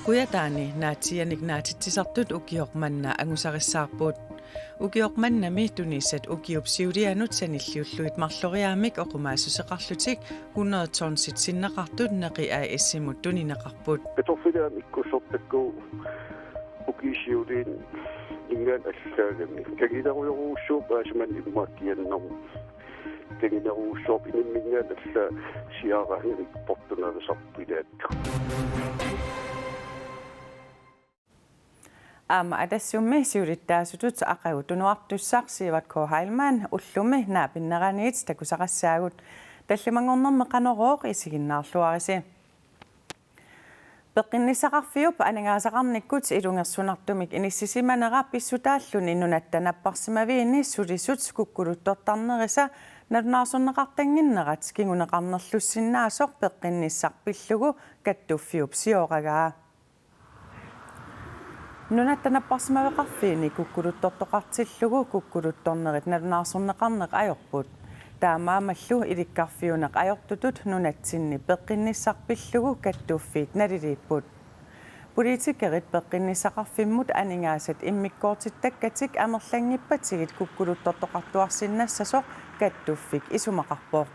Kuyataani naatianik naatitsisartut ukiormanna angusarissаарpuut ukiormannami tunissat ukiupsiulianut sanilliulluit marloriaamik oqumaasusseqarlutik 100 tonsit sinneqartut neqi issimut tunineqarput petorfilaamikkussortakku ukisiulin ingaan allaalami kagilaruyoruussuup aasman immaakkiannermu kagilaruussuup inimmingaan alla siaarahirik portunalisarpilaattu Adassummi siulittaasutut aqagutunuartussarsiivat Heilmann ullumi naapinneraniit takusaqassaagut tallimangornerme qanorooq isiginnaarluarisi peqqinnissaqarfiup anangaasaqarnikkut ilungersunartumik inissisimanera pissutaalluni nunattanapparsimaviinni sulisut kukkuluttortarnerisa nalunaarsunneqartanginnerat kinguneqarnerlussinnaasor peqqinnissarpillugu kattuffiup sioqagaa Nunattanapparsimaveqarfiini kukkuluttortoqartillugu kukkuluttornerit nalunaarsunneqarneq ajorput taamaamallu ilikkarfiuneq ajortutut nunatsinni peqqinnissarpillugu kattuffiit naliliipput politikerit peqqinnissaqarfimmut aningaasat immikkoortittakkatik amerlangippatigit kukkuluttortoqartuarsinnassasoq kattuffik isumaqarpoq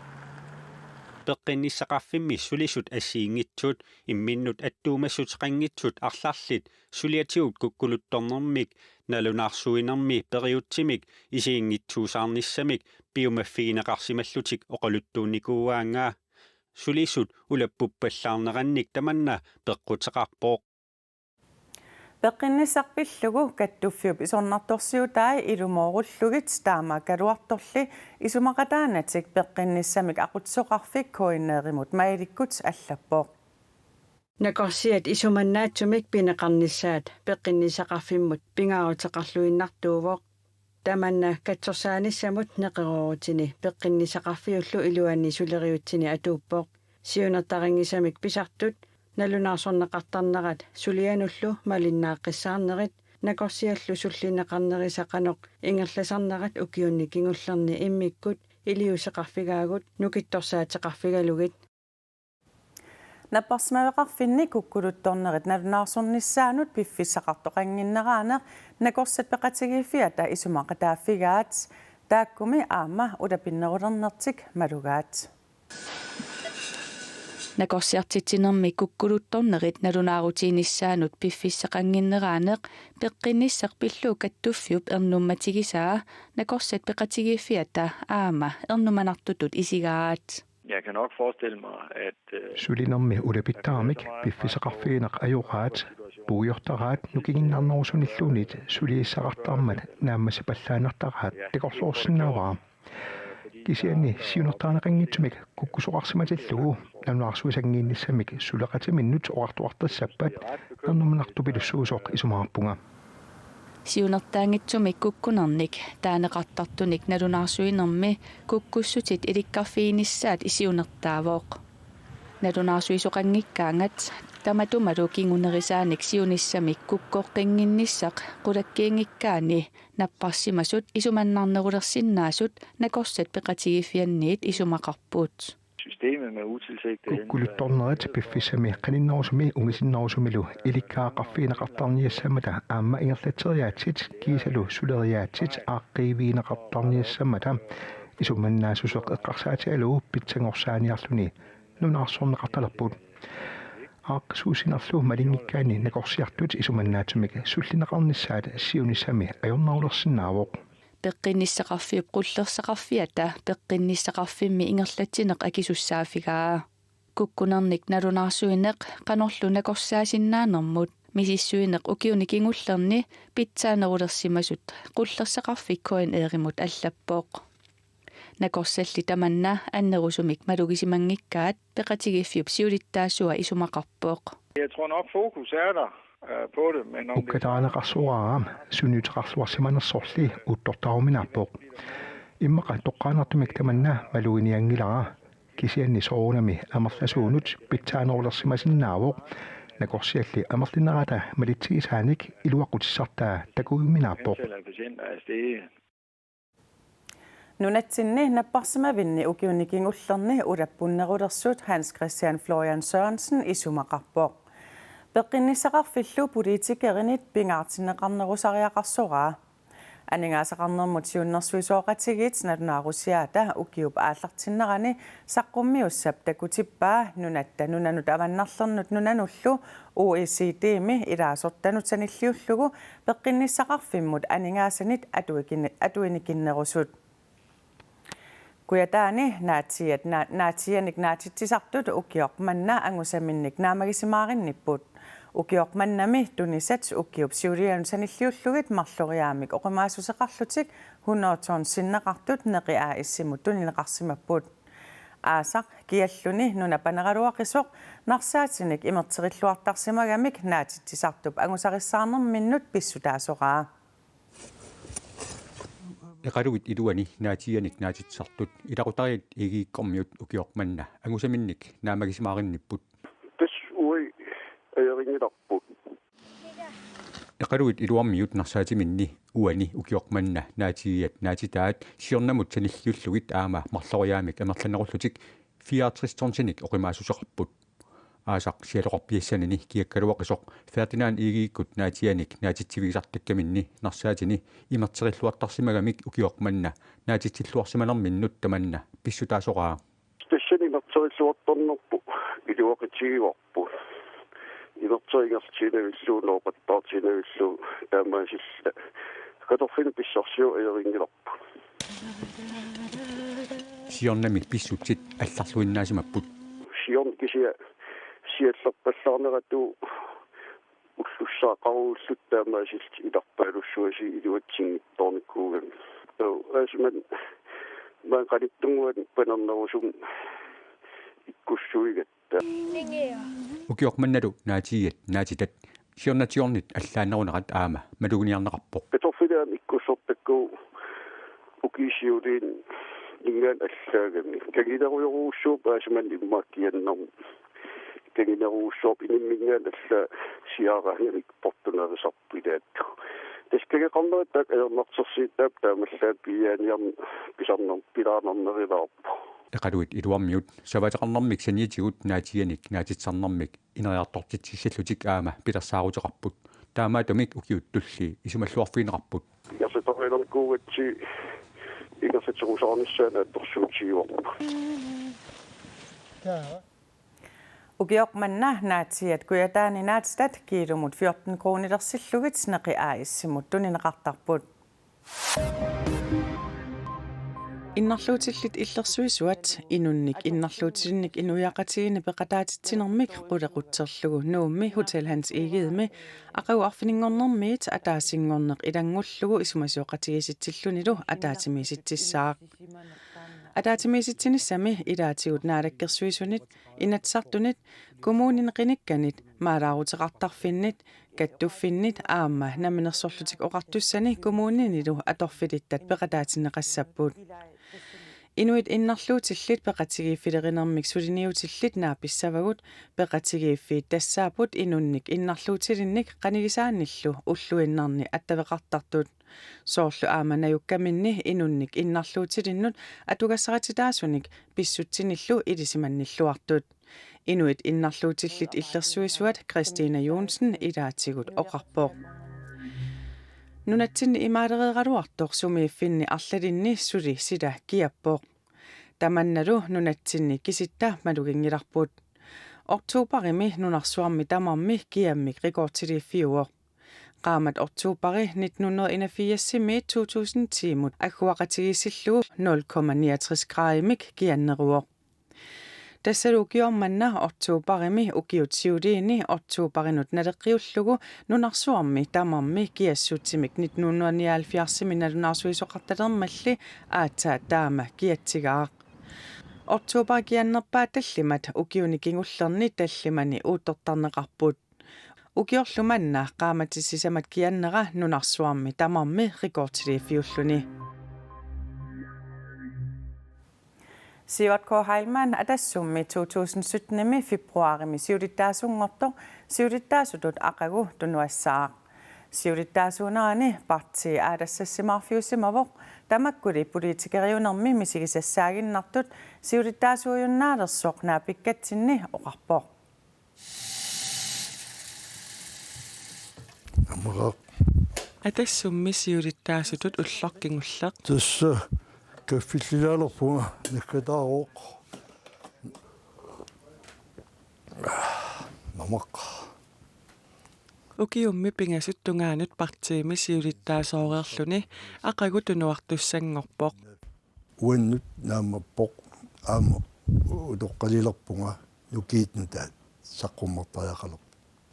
peqqinissaqarfimmi sulisut assiingitsut imminnut attuumassut qanngitsut arlarlit suliatigut kukkuluttornermik nalunaarsuinermi periutsimik isiingitsuusaarnissamik piumaffigineqarsimallutik oqaluttuunnikuuaangaa sulisut ulappuppallаарnerannik tamanna peqqutеқарпооq peqqinnissarpillugu kattuffiup isornartorsiutai ilumoorullugit taama kaluartorli isumaqataanatik peqqinnissamik aqutsoqarfik koinneerimut mailikkut allappoq Nakorsiat isumannaattumik pineqarnissaat peqqinnisaqarfimmut pingaarutеқарлуиннартууvoq tamanna katsorsaanисsamут neqerorutini peqqinnisaqarfiullu iluanni suleriutsini atuuppoq siunertaringisamik pisartut nalunaarsorneqartarnerat sulianullu malinnaaqqisaarnerit nakorsiallu sullineqarnerisaqanoq ingerlasarnerat ukiunni kingullerni immikkut iliuseqarfigaagut nukittorsaateqarfigalugit Napparsimaveqarfinni kukkuluttornerit nalunaarsornissaanut piffissaqartoqanginneraane nakorsat peqatigiiffiata isumaqataaffigaat taakkumi aama ulapinnerulernertik malugaat Nakorsiartitsinermi kukkuluttornerit nalunaarutiinissaanut piffissaqanginneraanеq peqqinnisserpillu kattuffiup ernummatigisaa nakorsat peqatigiiffiata aama ernumanartutut isigaat Jeg kan nok forestille mig, at sulinermi ulapittaamik piffisaqarfiineq ajuqaat puujortaraat nukiginnarnerusunillaunit suliissaqartarmat naammassipallaanertaraat tiqorluorsinnaavaa kisianni siunertaaneqanngitsumik kukkusoqarsimatillugu nanuarsuisangiinnissamik suleqatiminnut oqartuartassappat ernumanartupilussuusoq isumaarpunga Siunertaangitsumik kukkunernik taaneqartartunik nalunaarsuinermi kukkussutit ilikkarfiinissaat isiunertaavoq nalunaarsuisoqanngikkaangat tamatumalu kingunerisaanik siunissamik kukkoqqinginnissaq qulakkiingikkaani napparsimasut isumannarnerulersinnaasut nakorsat peqatigiiffianniit isumaqarpuut systemet med utilsigtede kukkuluttornerit piffissami qaninnerusumi ungisinnerusumilu ilikkaaqarfiineqartarniassamata aamma ingerlateriaatsit kiisalu suleriaatsit aaqqiiviineqartarniassamata isumannaasusseq eqqarsaatialugu pitsangorsaaniarluni nunaarsorneqartalerput aaqsuusinerlu malingikkaani nakorsiartut isumannaatumik sullineqarnissaat siunissami ajornarulersinnaavoq peqqinissaqarfiup qullersaqarfiata peqqinissaqarfimmi ingerlatsineq akisussaafigaa kukkunernik nalunaarsuineq qanorlu nakorsaasinnaanermut misissuineq ukiuni kingullerni pitsaanerulersimasut qullersaqarfikkoin eerimut allappoq nakorsalli tamanna annerusumik malugisimangikkaat peqatigiffiup siulittaassua isumaqarpoq Jeg tror nok fokus er der på det, men om ukkataaneqarsuaraam sunniuteqarluarsimanersorli uttortaaruminaappoq immaqa toqqaanertumik tamanna maluiniangilara kisianni soorunami amerlasuunut pitsaanerulersimasinnaavuq nakorsialli amerlinnerata Nunatsinni napparsimavinni ukiunikingullerni ulappunnerulersut Hans Christian Florian Sørensen isumaqarpoq. Peqinnissaqarfillu politikerinit pingaartinneqarnerusariaqarsoraa. Aningaasaqarnermut siunnersuisuoqatigit nalunarusiaata ukiup aallartinnerani saqqummiussap takutippaa nunanut avannarlernut nunanullu OECD-mi ilaasortanut sanilliullugu peqinnissaqarfimmut aningaassanit atuinikinnerusut. Kuyataani naatianik naatitsisartut ukiormanna angusaminnik naamagisimaarinnipput. Ukiormannami tunisat ukiup siulianut sanilliullugit marloriaamik oqimaasuseqarlutik 100 ton sinnaqartut neqiaa issimut tunineqarsimapput. Aasaq kialluni nunapaneqaluaqisoq narsaatinik imerterilluartarsimagamik naatitsisartup angusarissaanerminnut pissutaasoqaa. Eqaluit iluani naatianik naatitsartut ilaqutariat igiikkormiut ukiormanna angusaminnik naamagisimaarinnipput. Eqaluit iluarmiut narsaatiminni uani ukiormanna naatiat naatitaat siornamut sanilliullugit aama marloriaamik amerlanerullutik 64 tonsinik oqimaasuseqarput. Aasaq sialoqarpiassanini kiakkaluaqisoq Ferdinand igiikkut naatianik naatitsivigisartakkaminni narsaatini imerterilluartarsimagamik ukiormanna naatitsilluarsimanerminnut tamanna pissutaasoqaa. Stessani imerterilluartarnerpu iluaqitigiorpu. Imerteriingertiinavilluunoqattaartiinavillu taamaasilla qatorfini pissorsiu eeringilerpu. Siornamik pissutsit алларлуиннаасимаппут. Siorn kisia siallerpallarneratu ullussaaqaruullut taamaasilti ilarpaalussuasi iluatsingittornikkuugan. Asman man qalittunguan panernerusum ikkussuigatta. Ukiormannalu naatiat naatitat siornatiornit allaaneruneqat aama maluguniarneqarpoq. Qatorfilaam ikkussortakku ukisiuliin ningaan allaagami. Kagilaruyoruussuup asman immaakkiannermu. Kagilaruussuup inimmingaan alla siaaraangirik portunarisarpilaattu. Taskagaqarnerittak ajernertersiittaap taamallaat piyaaniarn pisarner pilaanernerilaarpu. Eqaluit iluarmiut savateqarnermik saniitigut naatianik naatitsarnermik ineriartortitsissallutik aama pilersaaruteqarput taamaatumik ukiuttulli isumalluarfiineqarput yarsitaqilerkuugatsi ingersaterusaarnissaana attorsuutigiorpu Ukiormanna naatiat kuyataani naatstat kiilumut 14 kroonilersillugit neqiaa issimut tunineqartarput. Innerluutillit illersuisuat inunnik innerluutilinnik inujaqatiini peqataatitsinermik qulequtserlugu nuummi Hotel Hans Egeedmi aqauarfiningornermiit ataasingorneq ilangullugu isumasuoqatigisitsillunilu ataatimiisitsissaaq. Ataatimiisitsinissami ilaatigut naalakkersuisunit inatsartunit kommunin qinikkanit maalaaruteqartarfinnit kattuffinnit aamma naminersorlutik oqartussani kommuninilu atorfilittat peqataatineqassapput. Inuit innerluutillit peqatigiiffilerinermik suliniutillit naapissavagut peqatigiiffiit tassaaput inunnik innerluutilinnik qanigisaannillu ulluinnarni attaveqartartut. Soorlu aamanajukkaminni inunnik innerluutilinnut atugassaqatitaasunik pissutsinillu ilisimannilluartut. Inuit innerluutillit illersuisuat Christina Jonsen ilaatigut oqarpoq. Nunatsinni imaaleriqaluartoq sumiiffinni arlalinni suli sila kiappoq. Tamannalu nunatsinni kisitta malugingilarput. Oktuuparimi nunarsuarmi tamarmi kiammik rikortiliiffiuoq. Qaamat oktuupari 1981 2010-mut akkuaqatigisillugu 0,69 graadimik kianneruoq. Tassaluukiormanna oktuuparimi ukiutsiuliini oktuuparinut naleqqiullugu nunarsuarmi tamarmi kiassutsimik 1979 nalunarsuisoqartalermalli aatsaa taama kiatsigaaq. Oktuupar kiannerpaa tallimat ukiunikingullerni tallimani uuttortarneqarput. Ukiorlumanna qaamatissisamat kiannera nunarsuarmi tamarmi rikortiliiffiulluni. Sivat K. Heilmann atassummi 2017 februarimi siulittaasungortor siulittaasutut aqagu tunuassaaq. Siurittaasuunerani parti aadassassimaafiusimavoq tamakkuli politikeriunermi misigisasaaginnartut siurittaasuujunnaalersooq naapikkatinni oqarpoq. Amaqaq атассумми сиулиттаасутут улларкингуллеқ тасса каффиллилаалерпунга наккатаароқ намақ укиумми пингасуттунгаанут партиими сиулиттаасоореерлүни ақагутунуартуссангорпоқ уаннут наамаппоқ аама утоққалилерпунга нукиитнутаат саққуммартариақалер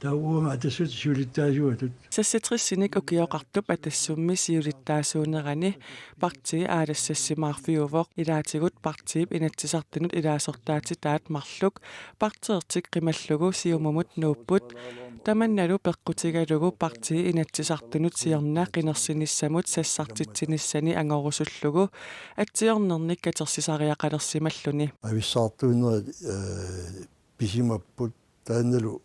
тауама атассут сиулиттаасуатут сассатриссиник укиоқартуп атассумми сиулиттаасуунерани партии аалассассимаарфиувоқ илаатигут партиип инатсисартинут илаасортаати таат марлук партиертик қималлугу сиумумут нууппут таманналу пеққутигалугу партии инатсисартинут сиернаа қинерсиниссамут сассартитсиниссани ангорусуллугу атсиорнерник катерсисариақалерсималлуни ависсаартуунери писимаппут таанналу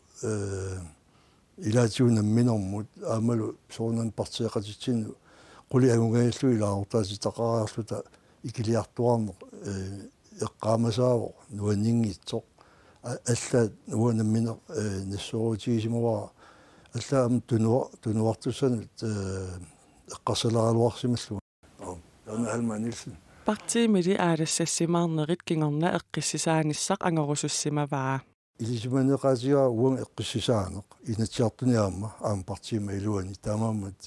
илаатиунамминэрмут аамалу соорнан партиақатитсину қули агунгааллу илаарутааситақараарлута икилиартуарнеқ эққаамасаавоқ нуанингитсоқ аллаат нуанамминеқ нассоорутигисимаваа аллаам тунуартуссанут эққарсаларалуарсималлу ана алманилсэн партиимили аалассассимаарнерит кингорна эққиссисааниссақ ангорусуссимаваа илисиманеқаасиа уан эққиссисаанеқ инатсиартуниаама аама партиима илуани таамаамат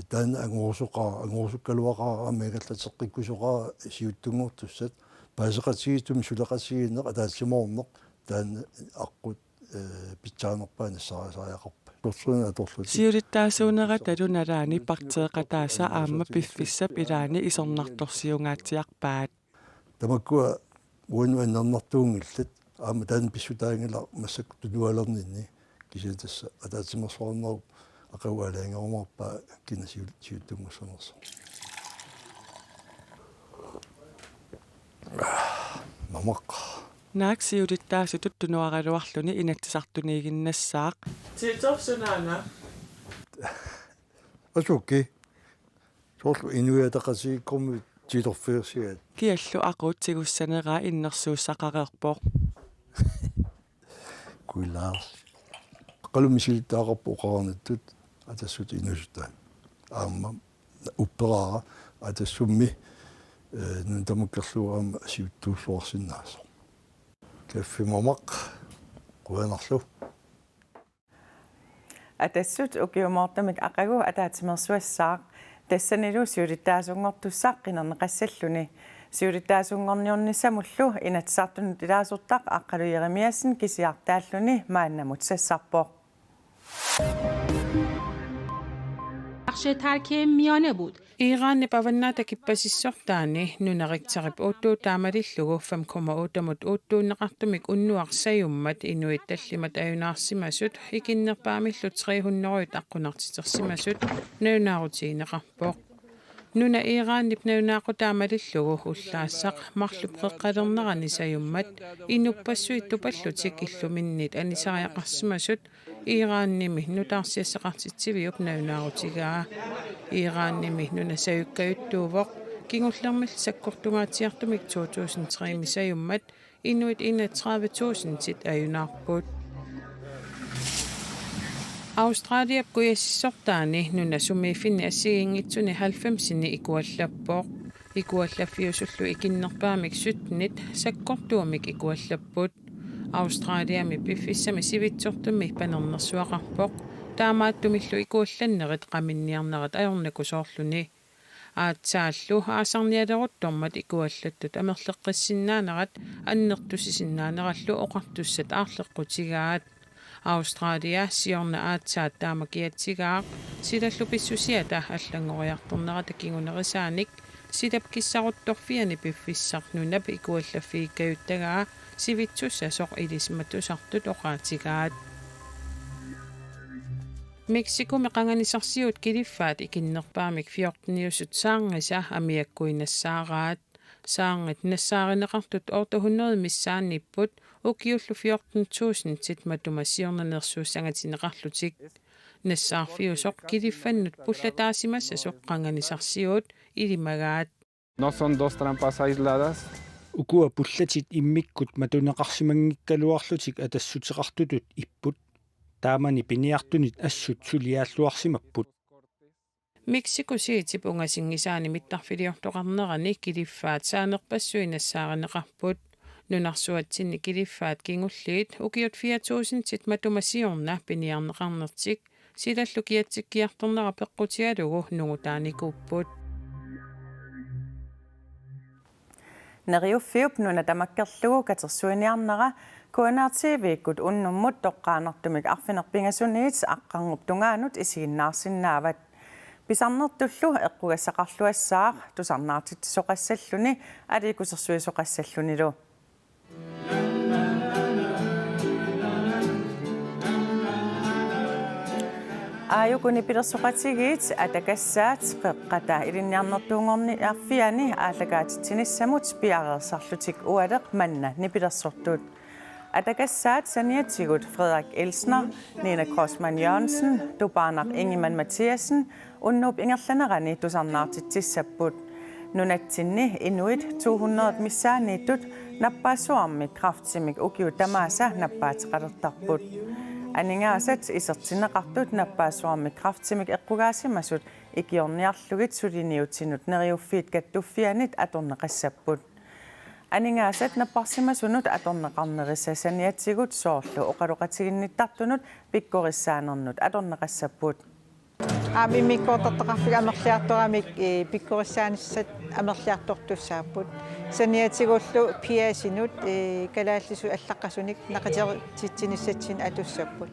таана ангорусуккалуақаа амегаллатеққиккусоқаа сиуттунгортуссат паасеқатигитум сулеқатигинеқ атаатсимоорнеқ таана аққут питсаанерпаа нассараасариақарпа торсуна аторлут сиулиттаасуунера талуналаани партеэқатааса аама пиффиссап илаани исернарторсиунгаатиарпаат тамаккуа уануаннарнартуунгиллат аама таан писсутаангала массак тунуалернинни кисиатасса атаатсимерсуарнеру ақауалаангерумарпаа кинасиуттунгуссанерсо намақ нааксиулиттаасутут тунуаралуарлүни инатсисартунигиннассаақ титорсунаана асукки соорлу инуятақасииккорми титорфиерсиат киаллу aquutsigussанераа иннерсууссақареерпоқ куилаарс қалумисилиттаақарпу оқаранаттут атассут инусутаа аама уппераара атассумми нун тамуккерлуаама сиуттууссуарсиннаасо каффимамақ қуанарлу атассут укиумоортамик ақагу атаатимерсуассаақ тассанилу сиулиттаасунгортуссаақ қинернеқассаллуни сиулиттаасунгорниорнissamullu инатсаартунут илаасуртақ аққалуеримиассин кисиартааллуни мааннамут сассарпоқ بخش میانه بود. Iran pavannaata kippasissortaani nuneritserip uuttuutaamalillugu 5,8 uuttuunneqartumik unnuarsajummat inuit tallimat ajunaarsimasut ikinnerpaamillut 300 aqqunartitersimasut naunaarutigneqarpoq nuna Iranip naunaaqutaamalillugu ullaassaq marlupreqqalernerani sajummat inuppassuittupallutik illuminnit anisariaqarsimasut Iranimi nutaarsiasseqartitsiviup naunaarutigaa Iranimi nunasayukkayuttuuvoq kingullermil sakkortungaatiartumik 2003 misajummat inuit 31,000 tit ajunaarput Australia kuyassissortaani nunasumiifinni assigiingitsuni 90-ni ikuallappoq ikuallaffiusullu ikinnerpaamik sutnit sakkortuumik ikuallapput Australiami piffissami sivitsortummi panernersuaqarpoq taamaattumillu ikuallannerit qaminniarnerat ajornakusoorluni aatsaallu aasarnialeruttormat ikuallattut amerleqqissinnaanarat annertusisinnaanераллу oqartussat aarleqqutigaat Australia siorna aatsaat taamakiatsigaaq silallu pissusiata allangoriartornerata kingunerisaanik silap kissaruttorfiani piffissarnunap ikuallaffiikkayuttagaa sivitsussa soq ilismatusartut oqaatigaat Mexico meqanganisarsiut kiliffaat ikinnerpaamik 14 saangisa amiakkuinassaaraat saangit nassaaриneqartut 800 missaannipput ukiullu 14,000 tit matumasiornanersuussangatineqarlutik Nassarfiusoq kiliffannut pullataasimaassa soqqanganisarsiut ilimagaat. No son dos trampas aisladas. Ukua pullatit immikkut matuneqarsimangikkaluarlutik atassuteqartutut ipput taamani piniartunit assut suliaalluarsimapput. Mexico City pungasingisaani mittarfiliortoqarnerani kiliffaat saanerpassuinassaareneqarput nunarsuatsinni kiliffaat kingulliit ukiut 4000 matumasiorna piniarneqarnertik silallukiatsikkiartornera peqqutialugu nungutaanikuupput. Neriuffiup nuna tamakkerlugu katersuiniarnera KNR-TV-kut unnummut toqqaanartumik arfinerpingasuniit aqqangup tungaanut isiginnaarsinnaavat. Pisarnertullu eqqugassaqarluassaaq tusarnaartitsoqassalluni aliikusersuisoqassallunilu. Aayukuni pilersoqatigiit atakassaat qeqqata ilinniarnertuungorni arfiani aallakaatitsinnissamut piareersarlutik ualeq manna nipilersortut. Atakassaat saniatigut Frederik Elsner, Nina Crossmann Jørgensen, Dubanar Ingemann Mathiasen, unnup ingerlanerani tusarnaartittissapput. Nunatsinni inuit 200 missaaniittut nappaasuarmik kraftsimik ukiut tamaasa nappaatiqalertarput. Aningaasat isertineqartut nappaasuarmik kraftsimik eqqugaasimasut ikiorniarlugit suliniutsinut neriuffiit kattuffianit atorneqassapput. Aningaasat napparsimasunut atorneqarnerissa saniatigut soorlu oqaluqatiginnittartunut pikkorissaanernnut atorneqassapput. Mimikkortartaqarfiga amerliartoramik pikkorissaanisat amerliartortussaaput saniatigullu piasinut kalaallisu allaqqasunik naqatertitsinissatsin atussaput.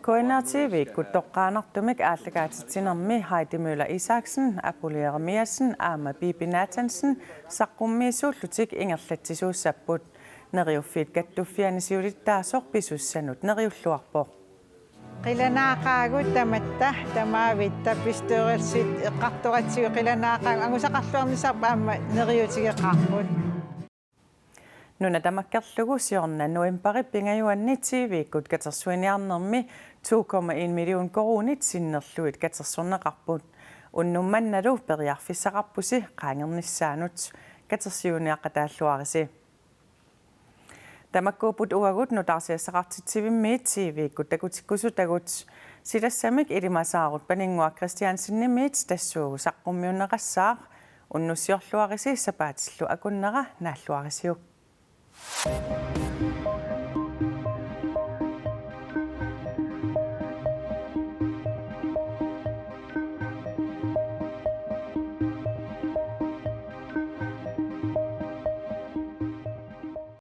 KNR-TV-kut toqqaanartumik aallakaatitsinermi Heidi Møller-Isaksen, Apollo Jeremiasen, Ama Bibi Nathansen, saqqummiisuullutik ingerlatsisuussapput. Neriuffiit kattuffianisiulittaasoq pisussanut neriulluarpoq. Qilanaaqaagut tamatta tamaavitta pistooralsit eqqartoratsigu qilanaaqaagu angusaqarluarnisarpa amma neriutigeqarput. Nuna tamakkerlugu siorna novemberi pingajuanni TV-kut katersuiniarnermi 2,1 million korunit sinnerluit katersorneqarput. Unnummannalu periarfissaqarpusi qaangernissaanut katersiuniaqataalluarisi. Tamakkuuput uagut nutarsiassaqartitsivimmiit TV-kut takutikkusutagut silassamik ilimasaarut paninngua Christiansinnimiit tassuugu saqqummiunneqassaaq unnussiorluarisi sapaatillu akunnera naalluarisiuk.